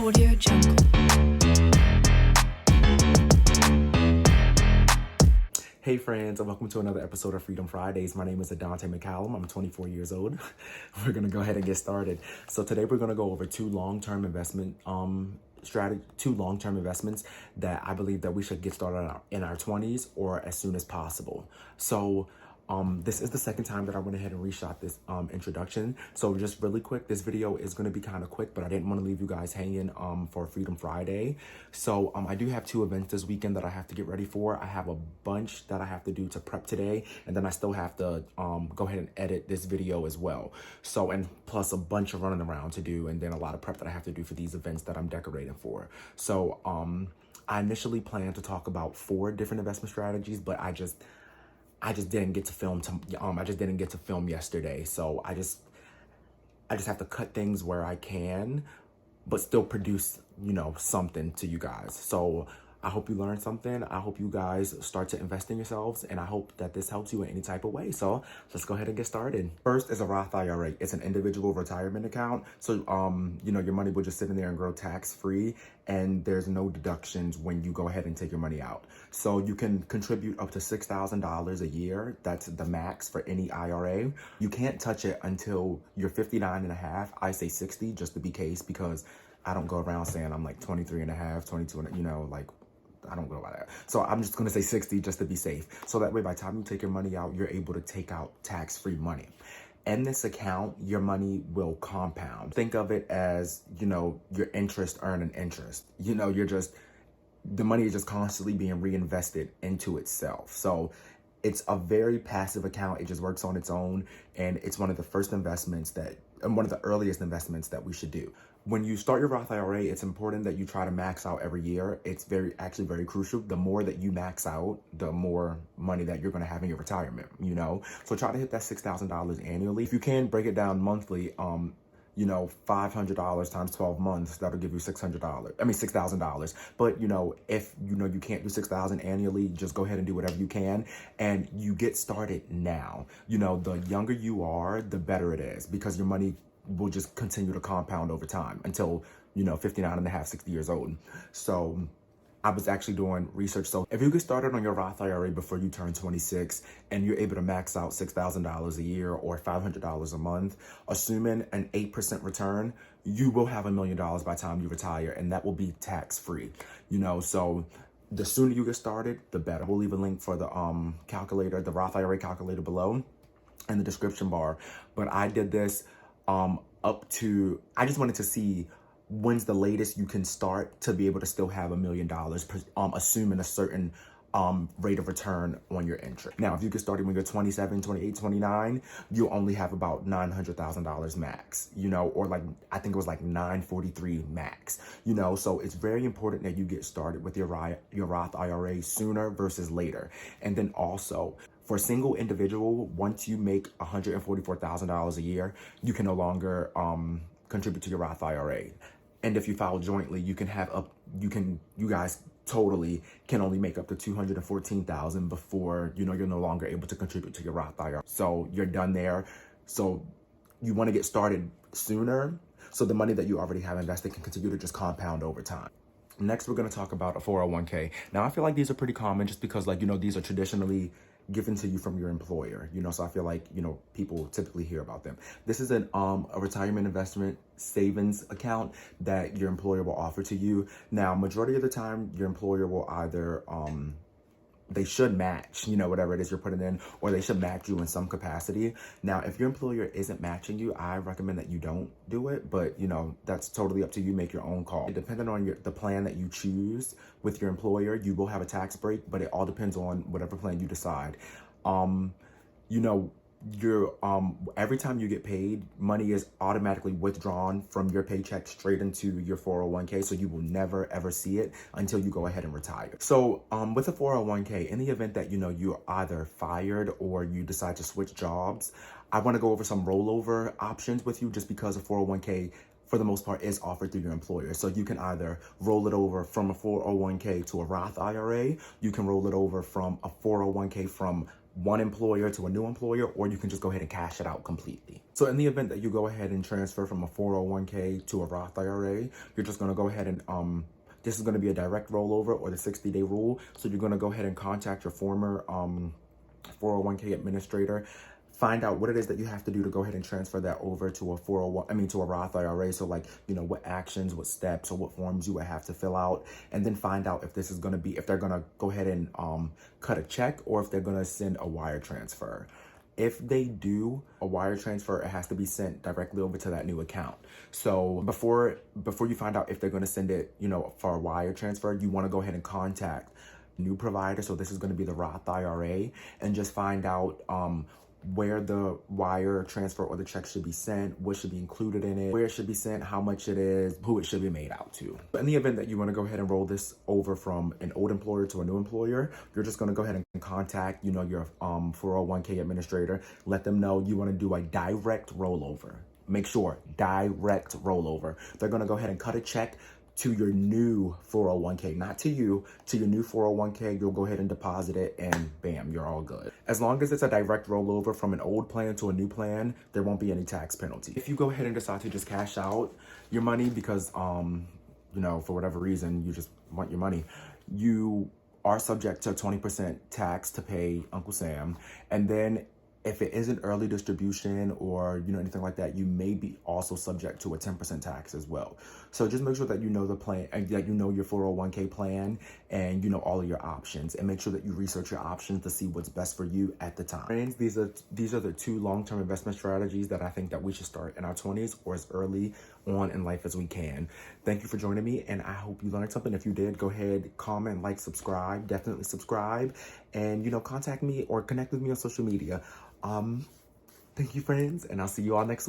Audio Jungle. Hey friends, and welcome to another episode of Freedom Fridays. My name is Adante McCallum. I'm 24 years old. We're gonna go ahead and get started. So today we're gonna go over two long-term investments that I believe that we should get started in our 20s or as soon as possible. So this is the second time that I went ahead and reshot this introduction. So just really quick, this video is going to be kind of quick, but I didn't want to leave you guys hanging for Freedom Friday. So I do have two events this weekend that I have to get ready for. I have a bunch that I have to do to prep today, and then I still have to go ahead and edit this video as well. So, and plus a bunch of running around to do, and then a lot of prep that I have to do for these events that I'm decorating for. So I initially planned to talk about 4 different investment strategies, but I just didn't get to film. I just didn't get to film yesterday, so I just have to cut things where I can, but still produce, something to you guys. So I hope you learned something. I hope you guys start to invest in yourselves, and I hope that this helps you in any type of way. So let's go ahead and get started. First is a Roth IRA. It's an individual retirement account. So, your money will just sit in there and grow tax-free, and there's no deductions when you go ahead and take your money out. So you can contribute up to $6,000 a year. That's the max for any IRA. You can't touch it until you're 59 and a half. I say 60 just to be case, because I don't go around saying I'm like 23 and a half, 22, and I don't go by that. So I'm just going to say 60 just to be safe. So that way, by the time you take your money out, you're able to take out tax-free money. In this account, your money will compound. Think of it as, your interest earning interest. The money is just constantly being reinvested into itself. So it's a very passive account. It just works on its own. And it's one of the first investments one of the earliest investments that we should do. When you start your Roth IRA, it's important that you try to max out every year. It's actually very crucial. The more that you max out, the more money that you're going to have in your retirement, So try to hit that $6,000 annually. If you can break it down monthly, $500 times 12 months, that'll give you $6,000. But, if you can't do $6,000 annually, just go ahead and do whatever you can. And you get started now. The younger you are, the better it is, because your money will just continue to compound over time until, 59 and a half, 60 years old. So I was actually doing research. So if you get started on your Roth IRA before you turn 26 and you're able to max out $6,000 a year or $500 a month, assuming an 8% return, you will have $1 million by the time you retire, and that will be tax-free. So the sooner you get started, the better. We'll leave a link for the calculator, the Roth IRA calculator below in the description bar. But I did this I just wanted to see when's the latest you can start to be able to still have $1 million, assuming a certain rate of return on your interest. Now, if you get started when you're 27, 28, 29, you only have about $900,000 max, or I think it was like 943 max, so it's very important that you get started with your Roth IRA sooner versus later. And then also, for a single individual, once you make $144,000 a year, you can no longer contribute to your Roth IRA. And if you file jointly, you guys totally can only make up to $214,000 before, you're no longer able to contribute to your Roth IRA. So you're done there. So you want to get started sooner, so the money that you already have invested can continue to just compound over time. Next, we're going to talk about a 401k. Now, I feel like these are pretty common just because, these are traditionally given to you from your employer, so I feel like, people typically hear about them. This is a retirement investment savings account that your employer will offer to you. Now, majority of the time, your employer will either, they should match, whatever it is you're putting in, or they should match you in some capacity. Now, if your employer isn't matching you, I recommend that you don't do it, but that's totally up to you. Make your own call. Depending on the plan that you choose with your employer, you will have a tax break, but it all depends on whatever plan you decide. Every time you get paid, money is automatically withdrawn from your paycheck straight into your 401k, so you will never ever see it until you go ahead and retire. So with a 401k, in the event that you're either fired or you decide to switch jobs, I want to go over some rollover options with you, just because a 401k for the most part is offered through your employer. So you can either roll it over from a 401k to a Roth IRA. You can roll it over from a 401k from one employer to a new employer, or you can just go ahead and cash it out completely. So in the event that you go ahead and transfer from a 401k to a Roth IRA, you're just going to go ahead and this is going to be a direct rollover, or the 60-day rule. So you're going to go ahead and contact your former 401k administrator, find out what it is that you have to do to go ahead and transfer that over to a to a Roth IRA. So like, what actions, what steps, or what forms you would have to fill out, and then find out if this is going to be, if they're going to go ahead and cut a check, or if they're going to send a wire transfer. If they do a wire transfer, it has to be sent directly over to that new account. So before you find out if they're going to send it, for a wire transfer, you want to go ahead and contact new provider. So this is going to be the Roth IRA, and just find out where the wire transfer or the check should be sent, what should be included in it, where it should be sent, how much it is, who it should be made out to. But in the event that you want to go ahead and roll this over from an old employer to a new employer, you're just going to go ahead and contact, your 401k administrator. Let them know you want to do a direct rollover. Make sure, direct rollover. They're going to go ahead and cut a check to your new 401k, not to you, to your new 401k. You'll go ahead and deposit it, and bam, you're all good. As long as it's a direct rollover from an old plan to a new plan, there won't be any tax penalty. If you go ahead and decide to just cash out your money because, for whatever reason, you just want your money, you are subject to 20% tax to pay Uncle Sam. And then if it isn't early distribution or, anything like that, you may be also subject to a 10% tax as well. So just make sure that you know the plan, and that you know your 401k plan, and all of your options, and make sure that you research your options to see what's best for you at the time. Friends, these are the two long-term investment strategies that I think that we should start in our 20s or as early on in life as we can. Thank you for joining me, and I hope you learned something. If you did, go ahead, comment, like, subscribe, definitely subscribe, and contact me or connect with me on social media. Thank you, friends, and I'll see you all next week.